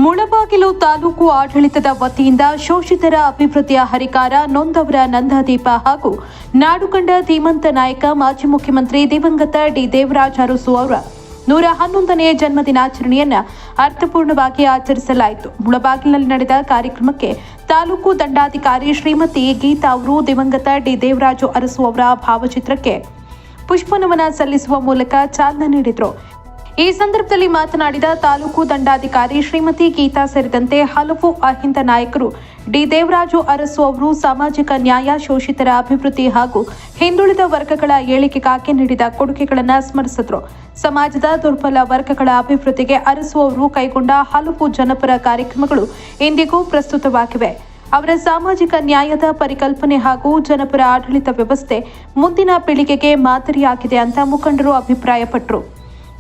ಮುಳಬಾಗಿಲು ತಾಲೂಕು ಆಡಳಿತದ ವತಿಯಿಂದ ಶೋಷಿತರ ಅಭಿವೃದ್ಧಿಯ ಹರಿಕಾರ ನೊಂದವರ ನಂದಾದೀಪ ಹಾಗೂ ನಾಡುಕಂಡ ಧೀಮಂತ ನಾಯಕ ಮಾಜಿ ಮುಖ್ಯಮಂತ್ರಿ ದಿವಂಗತ ಡಿ ದೇವರಾಜ ಅರಸು ಅವರ 111ನೇ ಜನ್ಮದಿನಾಚರಣೆಯನ್ನು ಅರ್ಥಪೂರ್ಣವಾಗಿ ಆಚರಿಸಲಾಯಿತು. ಮುಳಬಾಗಿಲಿನಲ್ಲಿ ನಡೆದ ಕಾರ್ಯಕ್ರಮಕ್ಕೆ ತಾಲೂಕು ದಂಡಾಧಿಕಾರಿ ಶ್ರೀಮತಿ ಗೀತಾ ಅವರು ದಿವಂಗತ ಡಿ ದೇವರಾಜು ಅರಸು ಅವರ ಭಾವಚಿತ್ರಕ್ಕೆ ಪುಷ್ಪನಮನ ಸಲ್ಲಿಸುವ ಮೂಲಕ ಚಾಲನೆ ನೀಡಿದರು. ಈ ಸಂದರ್ಭದಲ್ಲಿ ಮಾತನಾಡಿದ ತಾಲೂಕು ದಂಡಾಧಿಕಾರಿ ಶ್ರೀಮತಿ ಗೀತಾ ಸೇರಿದಂತೆ ಹಲವು ಅಹಿಂದ ನಾಯಕರು ಡಿ ದೇವರಾಜು ಅರಸು ಅವರು ಸಾಮಾಜಿಕ ನ್ಯಾಯ, ಶೋಷಿತರ ಅಭಿವೃದ್ಧಿ ಹಾಗೂ ಹಿಂದುಳಿದ ವರ್ಗಗಳ ಏಳಿಗೆಗಾಗಿ ನೀಡಿದ ಕೊಡುಗೆಗಳನ್ನು ಸ್ಮರಿಸಿದರು. ಸಮಾಜದ ದುರ್ಬಲ ವರ್ಗಗಳ ಅಭಿವೃದ್ಧಿಗೆ ಅರಸು ಅವರು ಕೈಗೊಂಡ ಹಲವು ಜನಪರ ಕಾರ್ಯಕ್ರಮಗಳು ಇಂದಿಗೂ ಪ್ರಸ್ತುತವಾಗಿವೆ. ಅವರ ಸಾಮಾಜಿಕ ನ್ಯಾಯದ ಪರಿಕಲ್ಪನೆ ಹಾಗೂ ಜನಪರ ಆಡಳಿತ ವ್ಯವಸ್ಥೆ ಮುಂದಿನ ಪೀಳಿಗೆಗೆ ಮಾದರಿಯಾಗಿದೆ ಅಂತ ಮುಖಂಡರು ಅಭಿಪ್ರಾಯಪಟ್ಟರು.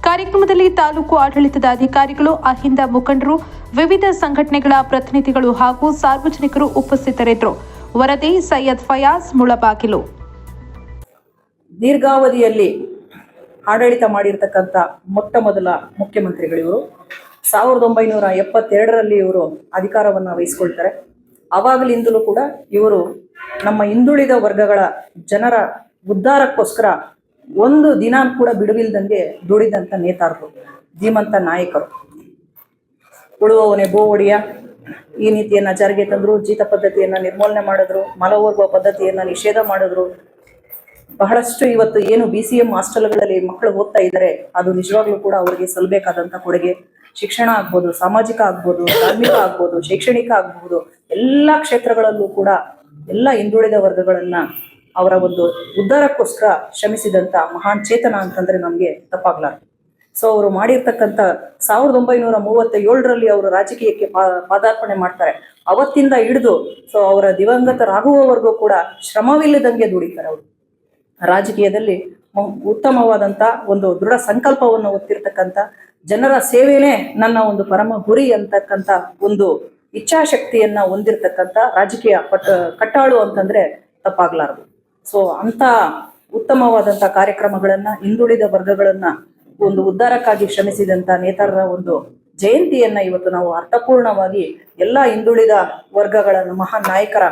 ಕಾರ್ಯಕ್ರಮದಲ್ಲಿ ತಾಲೂಕು ಆಡಳಿತದ ಅಧಿಕಾರಿಗಳು, ಅಹಿಂದ ಮುಖಂಡರು, ವಿವಿಧ ಸಂಘಟನೆಗಳ ಪ್ರತಿನಿಧಿಗಳು ಹಾಗೂ ಸಾರ್ವಜನಿಕರು ಉಪಸ್ಥಿತರಿದ್ದರು. ವರದಿ ಸೈಯದ್ ಫಯಾಜ್, ಮುಳಬಾಗಿಲು. ದೀರ್ಘಾವಧಿಯಲ್ಲಿ ಆಡಳಿತ ಮಾಡಿರ್ತಕ್ಕಂಥ ಮೊಟ್ಟ ಮೊದಲ ಮುಖ್ಯಮಂತ್ರಿಗಳಿವರು. 1972ರಲ್ಲಿ ಇವರು ಅಧಿಕಾರವನ್ನು ವಹಿಸಿಕೊಳ್ತಾರೆ. ಆವಾಗಲಿಂದಲೂ ಕೂಡ ಇವರು ನಮ್ಮ ಹಿಂದುಳಿದ ವರ್ಗಗಳ ಜನರ ಉದ್ಧಾರಕ್ಕೋಸ್ಕರ ಒಂದು ದಿನ ಕೂಡ ಬಿಡುವಿಲ್ದಂಗೆ ದುಡಿದಂಥ ನೇತಾರರು, ಧೀಮಂತ ನಾಯಕರು. ಉಳುವವನೇ ಬೋ ಒಡೆಯ ಈ ನೀತಿಯನ್ನು ಜಾರಿಗೆ ತಂದರು. ಜೀತ ಪದ್ಧತಿಯನ್ನು ನಿರ್ಮೂಲನೆ ಮಾಡಿದ್ರು. ಮಲವರ್ಗುವ ಪದ್ಧತಿಯನ್ನು ನಿಷೇಧ ಮಾಡಿದ್ರು. ಬಹಳಷ್ಟು ಇವತ್ತು ಏನು BCM ಹಾಸ್ಟೆಲ್ಗಳಲ್ಲಿ ಮಕ್ಕಳು ಓದ್ತಾ ಇದ್ದಾರೆ, ಅದು ನಿಜವಾಗ್ಲೂ ಕೂಡ ಅವರಿಗೆ ಸಲ್ಲಬೇಕಾದಂಥ ಕೊಡುಗೆ. ಶಿಕ್ಷಣ ಆಗ್ಬೋದು, ಸಾಮಾಜಿಕ ಆಗ್ಬೋದು, ಧಾರ್ಮಿಕ ಆಗ್ಬೋದು, ಶೈಕ್ಷಣಿಕ ಆಗ್ಬೋದು, ಎಲ್ಲ ಕ್ಷೇತ್ರಗಳಲ್ಲೂ ಕೂಡ ಎಲ್ಲ ಹಿಂದುಳಿದ ವರ್ಗಗಳನ್ನ ಅವರ ಒಂದು ಉದ್ಧಾರಕ್ಕೋಸ್ಕರ ಶ್ರಮಿಸಿದಂಥ ಮಹಾನ್ ಚೇತನ ಅಂತಂದ್ರೆ ನಮಗೆ ತಪ್ಪಾಗ್ಲಾರ್ದು. ಸೊ ಅವರು ಮಾಡಿರ್ತಕ್ಕಂಥ 1937ರಲ್ಲಿ ಅವರು ರಾಜಕೀಯಕ್ಕೆ ಪಾದಾರ್ಪಣೆ ಮಾಡ್ತಾರೆ. ಅವತ್ತಿಂದ ಹಿಡಿದು ಸೊ ಅವರ ದಿವಂಗತರಾಗುವವರೆಗೂ ಕೂಡ ಶ್ರಮವಿಲ್ಲದಂಗೆ ದುಡಿತಾರೆ. ಅವರು ರಾಜಕೀಯದಲ್ಲಿ ಉತ್ತಮವಾದಂಥ ಒಂದು ದೃಢ ಸಂಕಲ್ಪವನ್ನು ಹೊತ್ತಿರ್ತಕ್ಕಂಥ, ಜನರ ಸೇವೆನೇ ನನ್ನ ಒಂದು ಪರಮ ಗುರಿ ಅಂತಕ್ಕಂಥ ಒಂದು ಇಚ್ಛಾಶಕ್ತಿಯನ್ನ ಹೊಂದಿರತಕ್ಕಂಥ ರಾಜಕೀಯ ಕಟ್ಟಾಳು ಅಂತಂದ್ರೆ ತಪ್ಪಾಗ್ಲಾರದು. ಸೊ ಅಂತ ಉತ್ತಮವಾದಂಥ ಕಾರ್ಯಕ್ರಮಗಳನ್ನ, ಹಿಂದುಳಿದ ವರ್ಗಗಳನ್ನ ಒಂದು ಉದ್ಧಾರಕ್ಕಾಗಿ ಶ್ರಮಿಸಿದಂಥ ನೇತಾರರ ಒಂದು ಜಯಂತಿಯನ್ನ ಇವತ್ತು ನಾವು ಅರ್ಥಪೂರ್ಣವಾಗಿ ಎಲ್ಲ ಹಿಂದುಳಿದ ವರ್ಗಗಳ ಮಹಾನ್ ನಾಯಕರ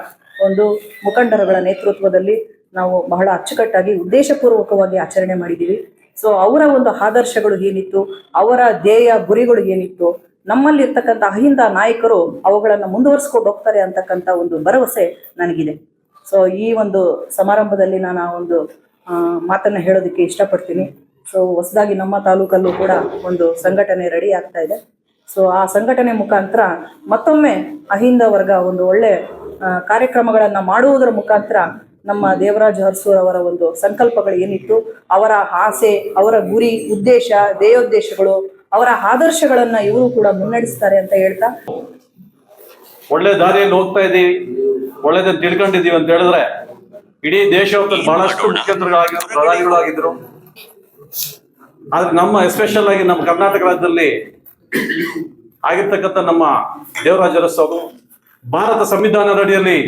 ಒಂದು ಮುಖಂಡರುಗಳ ನೇತೃತ್ವದಲ್ಲಿ ನಾವು ಬಹಳ ಅಚ್ಚುಕಟ್ಟಾಗಿ ಉದ್ದೇಶಪೂರ್ವಕವಾಗಿ ಆಚರಣೆ ಮಾಡಿದ್ದೀವಿ. ಸೊ ಅವರ ಒಂದು ಆದರ್ಶಗಳು ಏನಿತ್ತು, ಅವರ ಧ್ಯೇಯ ಗುರಿಗಳು ಏನಿತ್ತು, ನಮ್ಮಲ್ಲಿರ್ತಕ್ಕಂಥ ಅಹಿಂದ ನಾಯಕರು ಅವುಗಳನ್ನು ಮುಂದುವರಿಸ್ಕೊಂಡು ಹೋಗ್ತಾರೆ ಅಂತಕ್ಕಂಥ ಒಂದು ಭರವಸೆ ನನಗಿದೆ. ಸೊ ಈ ಒಂದು ಸಮಾರಂಭದಲ್ಲಿ ನಾನು ಆ ಒಂದು ಮಾತನ್ನ ಹೇಳೋದಕ್ಕೆ ಇಷ್ಟಪಡ್ತೀನಿ. ಸೊ ಹೊಸದಾಗಿ ನಮ್ಮ ತಾಲೂಕಲ್ಲೂ ಕೂಡ ಒಂದು ಸಂಘಟನೆ ರೆಡಿ ಆಗ್ತಾ ಇದೆ. ಸೊ ಆ ಸಂಘಟನೆ ಮುಖಾಂತರ ಮತ್ತೊಮ್ಮೆ ಅಹಿಂದ ವರ್ಗ ಒಂದು ಒಳ್ಳೆ ಕಾರ್ಯಕ್ರಮಗಳನ್ನು ಮಾಡುವುದರ ಮುಖಾಂತರ ನಮ್ಮ ದೇವರಾಜ ಅರಸು ಅವರ ಒಂದು ಸಂಕಲ್ಪಗಳು ಏನಿತ್ತು, ಅವರ ಆಸೆ, ಅವರ ಗುರಿ, ಉದ್ದೇಶ, ಧ್ಯೇಯೋದ್ದೇಶಗಳು, ಅವರ ಆದರ್ಶಗಳನ್ನ ಇವರು ಕೂಡ ಮುನ್ನಡೆಸ್ತಾರೆ ಅಂತ ಹೇಳ್ತಾ, ಒಳ್ಳೆ ದಾರಿಯಲ್ಲಿ ಹೋಗ್ತಾ ಇದ್ದೀವಿ, ಒಳ್ಳೆದನ್ನು ತಿಳ್ಕೊಂಡಿದ್ದೀವಿ ಅಂತ ಹೇಳಿದ್ರೆ ಇಡೀ ದೇಶದಲ್ಲಿ ಬಹಳಷ್ಟು ಮುಖ್ಯಮಂತ್ರಿಗಳಾಗಿದ್ರು, ಪ್ರಧಾನಿಗಳಾಗಿದ್ರು. ಆದ್ರೆ ನಮ್ಮ ಎಸ್ಪೆಷಲ್ ಆಗಿ ನಮ್ಮ ಕರ್ನಾಟಕ ರಾಜ್ಯದಲ್ಲಿ ಆಗಿರ್ತಕ್ಕಂಥ ನಮ್ಮ ದೇವರಾಜ ಅರಸು ಅವರು ಭಾರತ ಸಂವಿಧಾನದ ಅಡಿಯಲ್ಲಿ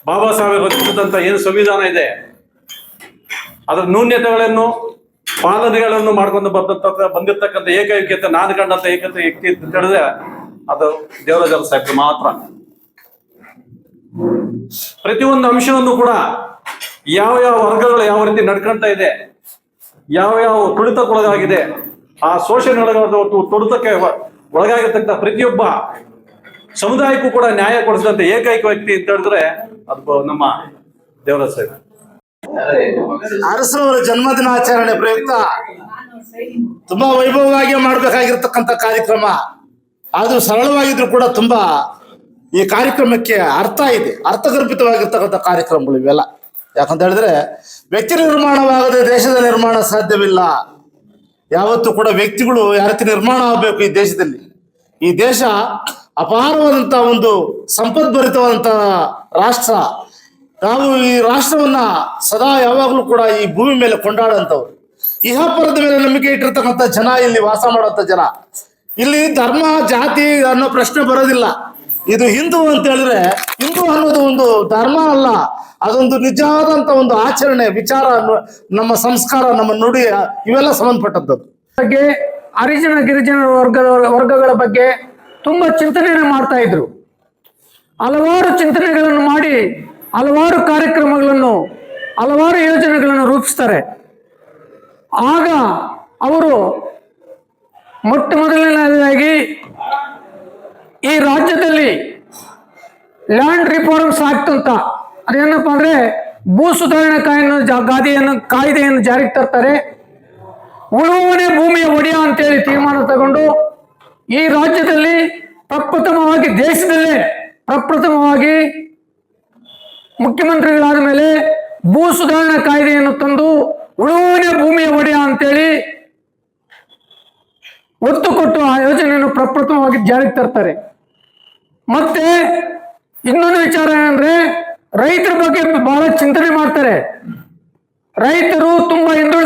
ಬಾಬಾ ಸಾಹೇಬ್ ರಚಿಸಿದಂತ ಏನು ಸಂವಿಧಾನ ಇದೆ ಅದರ ನ್ಯೂನ್ಯತೆಗಳನ್ನು, ಪಾಲನೆಗಳನ್ನು ಮಾಡ್ಕೊಂಡು ಬಂದಿರ್ತಕ್ಕಂಥ ಏಕೈಕ್ಯತೆ, ನಾನು ಕಂಡಂತ ಏಕತೆ ವ್ಯಕ್ತಿ ಅಂತ ಹೇಳಿದ್ರೆ ಅದು ದೇವರಾಜ ಅರಸು ಸಾಹೇಬ್ ಮಾತ್ರ. ಪ್ರತಿಯೊಂದು ಅಂಶವನ್ನು ಕೂಡ ಯಾವ ಯಾವ ವರ್ಗಗಳು ಯಾವ ರೀತಿ ನಡ್ಕೊಂತ ಇದೆ, ಯಾವ ಯಾವ ತುಳಿತಕ್ಕೊಳಗಾಗಿದೆ, ಆ ಶೋಷಣೆಗೊಳಗಾದ ತುಳಿತಕ್ಕೆ ಒಳಗಾಗಿರ್ತಕ್ಕಂಥ ಪ್ರತಿಯೊಬ್ಬ ಸಮುದಾಯಕ್ಕೂ ಕೂಡ ನ್ಯಾಯ ಕೊಡಿಸಿದಂತ ಏಕೈಕ ವ್ಯಕ್ತಿ ಅಂತ ಹೇಳಿದ್ರೆ ಅದು ನಮ್ಮ ದೇವರಾಜ ಸಾಹೇಬ್. ಅರಸರವರ ಜನ್ಮದಿನಾಚರಣೆ ಪ್ರಯುಕ್ತ ತುಂಬಾ ವೈಭವವಾಗಿ ಮಾಡಬೇಕಾಗಿರ್ತಕ್ಕಂಥ ಕಾರ್ಯಕ್ರಮ. ಆದ್ರೂ ಸರಳವಾಗಿದ್ರು ಕೂಡ ತುಂಬಾ ಈ ಕಾರ್ಯಕ್ರಮಕ್ಕೆ ಅರ್ಥ ಇದೆ, ಅರ್ಥಗರ್ಭಿತವಾಗಿರ್ತಕ್ಕಂಥ ಕಾರ್ಯಕ್ರಮಗಳು ಇವೆಲ್ಲ. ಯಾಕಂತ ಹೇಳಿದ್ರೆ ವ್ಯಕ್ತಿ ನಿರ್ಮಾಣವಾಗದೆ ದೇಶದ ನಿರ್ಮಾಣ ಸಾಧ್ಯವಿಲ್ಲ. ಯಾವತ್ತೂ ಕೂಡ ವ್ಯಕ್ತಿಗಳು ಯಾವ ರೀತಿ ನಿರ್ಮಾಣ ಆಗಬೇಕು ಈ ದೇಶದಲ್ಲಿ. ಈ ದೇಶ ಅಪಾರವಾದಂಥ ಒಂದು ಸಂಪದ್ಭರಿತವಾದಂಥ ರಾಷ್ಟ್ರ. ನಾವು ಈ ರಾಷ್ಟ್ರವನ್ನ ಸದಾ ಯಾವಾಗಲೂ ಕೂಡ ಈ ಭೂಮಿ ಮೇಲೆ ಕೊಂಡಾಡುವಂಥವ್ರು. ಇಹಪರದ ಮೇಲೆ ನಂಬಿಕೆ ಇಟ್ಟಿರ್ತಕ್ಕಂಥ ಜನ ಇಲ್ಲಿ ವಾಸ ಮಾಡುವಂಥ ಜನ. ಇಲ್ಲಿ ಧರ್ಮ, ಜಾತಿ ಅನ್ನೋ ಪ್ರಶ್ನೆ ಬರೋದಿಲ್ಲ. ಇದು ಹಿಂದೂ ಅಂತ ಹೇಳಿದ್ರೆ ಹಿಂದೂ ಅನ್ನೋದು ಒಂದು ಧರ್ಮ ಅಲ್ಲ, ಅದೊಂದು ನಿಜವಾದಂತ ಒಂದು ಆಚರಣೆ, ವಿಚಾರ, ನಮ್ಮ ಸಂಸ್ಕಾರ, ನಮ್ಮ ನುಡಿ ಇವೆಲ್ಲ ಸಂಬಂಧಪಟ್ಟದ್ದು. ಹರಿಜನ ಗಿರಿಜನ ವರ್ಗಗಳ ಬಗ್ಗೆ ತುಂಬಾ ಚಿಂತನೆಯನ್ನು ಮಾಡ್ತಾ ಇದ್ರು. ಹಲವಾರು ಚಿಂತನೆಗಳನ್ನು ಮಾಡಿ ಹಲವಾರು ಕಾರ್ಯಕ್ರಮಗಳನ್ನು ಹಲವಾರು ಯೋಜನೆಗಳನ್ನು ರೂಪಿಸ್ತಾರೆ. ಆಗ ಅವರು ಮೊಟ್ಟ ಮೊದಲನೇದಾಗಿ ಈ ರಾಜ್ಯದಲ್ಲಿ ಲ್ಯಾಂಡ್ ರಿಫಾರ್ಮ್ಸ್ ಆಕ್ಟ್ ಅಂತ, ಅದೇನಪ್ಪ ಅಂದ್ರೆ ಭೂ ಸುಧಾರಣಾ ಕಾಯ್ದೆಯನ್ನು ಜಾರಿಗೆ ತರ್ತಾರೆ. ಉಳುವವನೇ ಭೂಮಿಯ ಒಡೆಯ ಅಂತೇಳಿ ತೀರ್ಮಾನ ತಗೊಂಡು ಈ ರಾಜ್ಯದಲ್ಲಿ ಪ್ರಪ್ರಥಮವಾಗಿ, ದೇಶದಲ್ಲೇ ಪ್ರಪ್ರಥಮವಾಗಿ ಮುಖ್ಯಮಂತ್ರಿಗಳಾದ ಮೇಲೆ ಭೂ ಸುಧಾರಣಾ ಕಾಯ್ದೆಯನ್ನು ತಂದು ಉಳುವವನೇ ಭೂಮಿಯ ಒಡೆಯ ಅಂತೇಳಿ ಒತ್ತು ಕೊಟ್ಟು ಆ ಯೋಜನೆಯನ್ನು ಪ್ರಪ್ರಥಮವಾಗಿ ಜಾರಿಗೆ ತರ್ತಾರೆ. ಮತ್ತೆ ಇನ್ನೊಂದು ವಿಚಾರ ಏನಂದ್ರೆ, ರೈತರ ಬಗ್ಗೆ ಬಹಳ ಚಿಂತನೆ ಮಾಡ್ತಾರೆ. ರೈತರು ತುಂಬಾ ಹಿಂದುಳಿದ